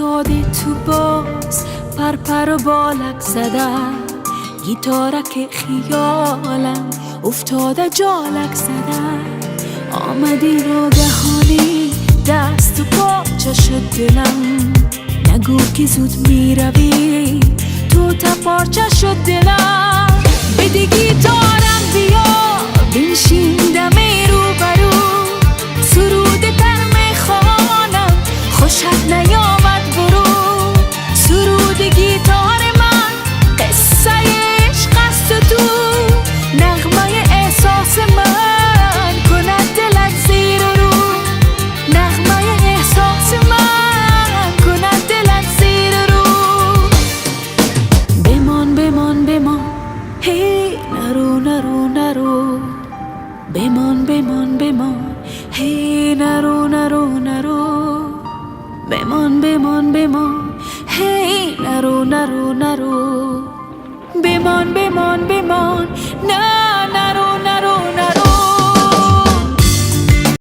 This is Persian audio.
یادی تو باز پرپر و بالک زده، گیتارک خیالم افتاده جالک زده. آمدی ناگهانی دست و پاچه شد دلم، نگو که زود میروی تو تپارچه شد دلم. بده گیتارم بیا بنشین دم روبرو، سرود تر میخوانم خوشت نیامد برو. سرود گیتار من قصه عشق است و تو، نغمه احساس من کند دلت زیر رو. نغمه احساس من کند دلت زیر رو. بمان بمان بمان هی نرو نرو نرو، بمان بمان بمان هی نرو نرو نرو. بمان بمان بمان هی نرو نرو نرو. بمان بمان بمان نه